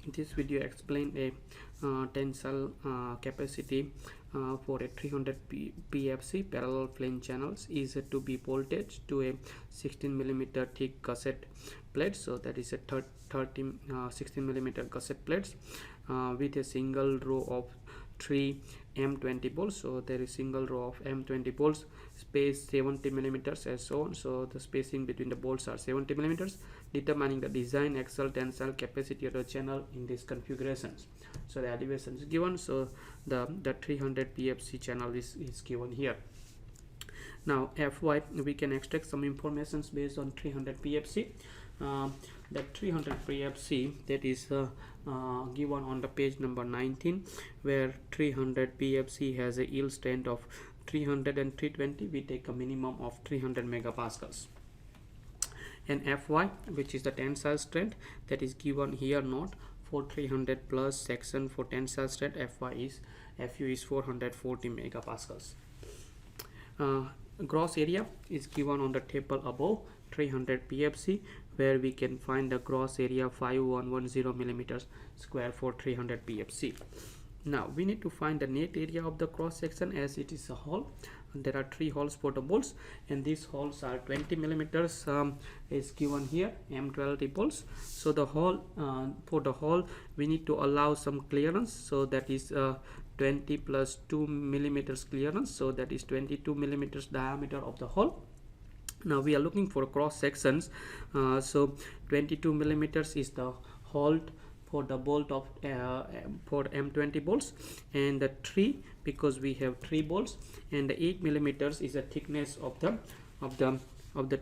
This video explain a tensile capacity for a 300 PFC parallel flame channels is to be bolted to a 16 millimeter thick gusset plate. So that is a 16 millimeter gusset plates with a single row of 3 M20 bolts. So there is single row of M20 bolts, space 70 millimeters as shown. So the spacing between the bolts are 70 millimeters, determining the design axial tensile capacity of the channel in these configurations. So the elevation is given. So the 300 PFC channel is given here. Now FY, we can extract some informations based on 300 PFC. That 300 PFC, that is given on the page number 19, where 300 PFC has a yield strength of 300 and 320. We take a minimum of 300 megapascals. And Fy, which is the tensile strength, that is given here not for 300 plus section. For tensile strength, Fu is 440 megapascals. Gross area is given on the table above, 300 PFC, where we can find the gross area 5110 millimeters square for 300 PFC. Now we need to find the net area of the cross section, as it is a hole. There are 3 holes for the bolts, and these holes are 20 millimeters is given here, M12 bolts. So the hole, for the hole we need to allow some clearance, so that is 20 plus 2 millimeters clearance, so that is 22 millimeters diameter of the hole. Now we are looking for cross sections, so 22 millimeters is the hole for the bolt of for M20 bolts, and the 3, because we have 3 bolts, and the 8 millimeters is the thickness of the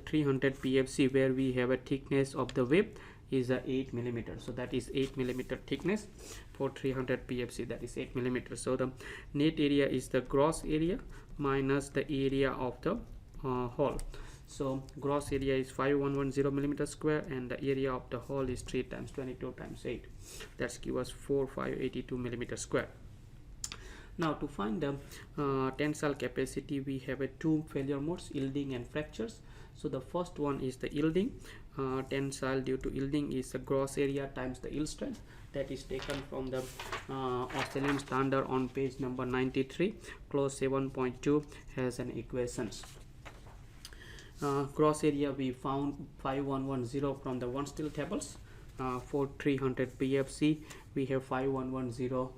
300 PFC, where we have a thickness of the web is 8 millimeters. So that is 8 millimeter thickness for 300 PFC, that is 8 millimeters. So the net area is the gross area minus the area of the hole. So gross area is 5110 millimeters square, and the area of the hole is 3 times 22 times 8. That's give us 4582 millimeters square. Now to find the tensile capacity, we have a 2 failure modes, yielding and fractures. So the first one is the yielding. Tensile due to yielding is the gross area times the yield strength. That is taken from the Australian standard on page number 93. Clause 7.2 has an equations. Gross area we found 5110 from the one steel tables. For 300 PFC we have 5110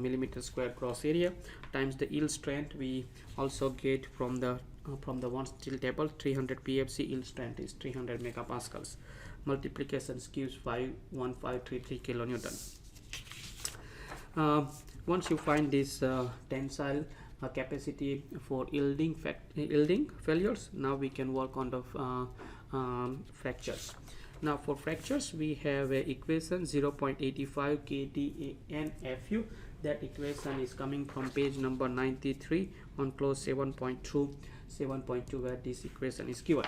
millimeter square gross area times the yield strength we also get from the one steel table. 300 PFC yield strength is 300 megapascals. Multiplications gives 51533 kilonewton. Once you find this tensile capacity for yielding failures, now we can work on the fractures. Now for fractures we have a equation 0.85 kT and Fu. That equation is coming from page number 93 on clause 7.2, where this equation is given.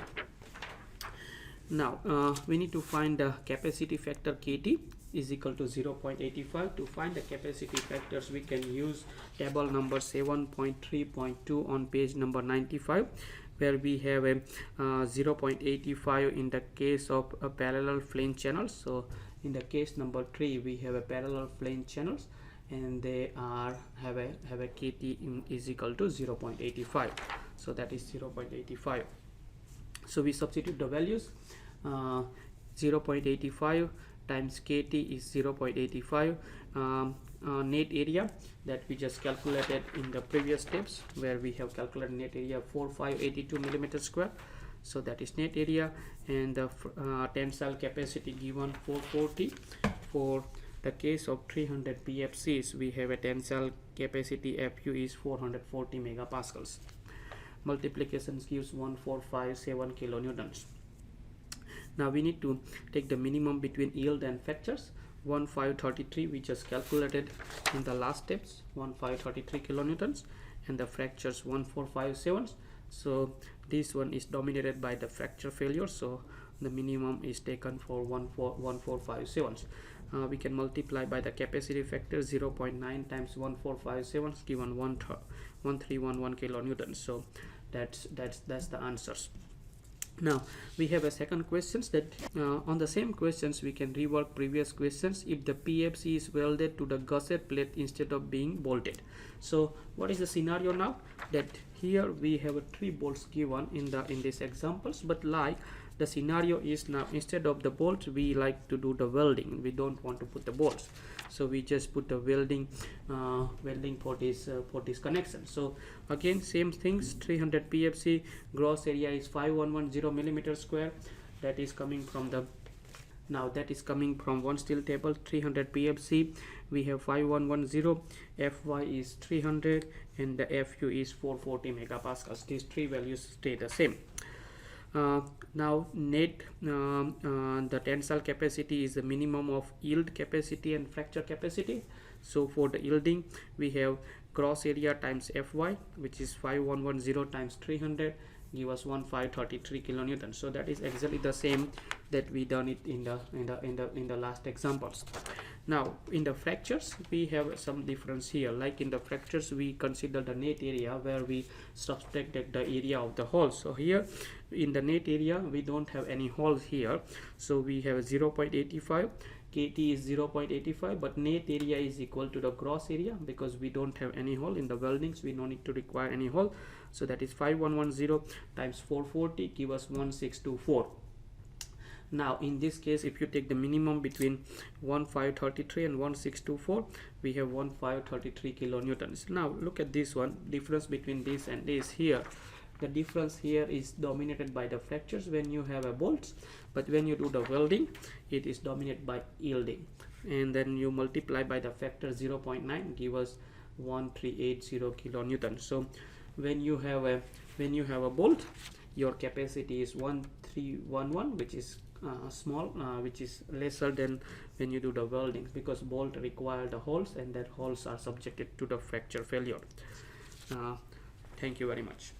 Now we need to find the capacity factor kT is equal to 0.85. To find the capacity factors, we can use table number 7.3.2 on page number 95, where we have a 0.85 in the case of a parallel flame channels. So in the case number 3 we have a parallel flame channels, and they have a kT is equal to 0.85. so that is 0.85. so we substitute the values. 0.85 times kT is 0.85. Net area that we just calculated in the previous steps, where we have calculated net area 4582 millimeters square. So that is net area, and the tensile capacity given 440. For the case of 300 PFCs, we have a tensile capacity Fu is 440 megapascals. Multiplications gives 1457 kilonewtons. Now we need to take the minimum between yield and fractures. 1533 we just calculated in the last steps, 1533 kilonewtons, and the fractures 1457. So this one is dominated by the fracture failure, so the minimum is taken for 1457. We can multiply by the capacity factor 0.9 times 1457 given 1311 kilonewtons. So that's the answers. Now we have a second questions that on the same questions we can rework previous questions if the PFC is welded to the gusset plate instead of being bolted. So what is the scenario now? That here we have a 3 bolts given in these examples, but like the scenario is now instead of the bolts we like to do the welding. We don't want to put the bolts, so we just put the welding for this connection. So again same things, 300 PFC, gross area is 5110 millimeter square. That is coming from the one steel table. 300 PFC, we have 5110, Fy is 300, and the Fu is 440 megapascals. These three values stay the same. Now net the tensile capacity is the minimum of yield capacity and fracture capacity. So for the yielding we have gross area times Fy, which is 5110 times 300, give us 1533 kilonewton. So that is exactly the same that we done it in the last examples. Now in the fractures we have some difference here. Like in the fractures we consider the net area where we subtracted the area of the hole. So here in the net area we don't have any holes here, so we have 0.85. KT is 0.85, but net area is equal to the gross area because we don't have any hole in the weldings. We don't need to require any hole, so that is 5110 times 440 give us 1624. Now in this case if you take the minimum between 1533 and 1624, we have 1533 kilonewtons. Now look at this one, difference between this and this. Here the difference here is dominated by the fractures when you have a bolts, but when you do the welding it is dominated by yielding, and then you multiply by the factor 0.9 give us 1380 kilonewton. So when you have a bolt, your capacity is 1311, which is small, which is lesser than when you do the welding, because bolt require the holes and that holes are subjected to the fracture failure. Thank you very much.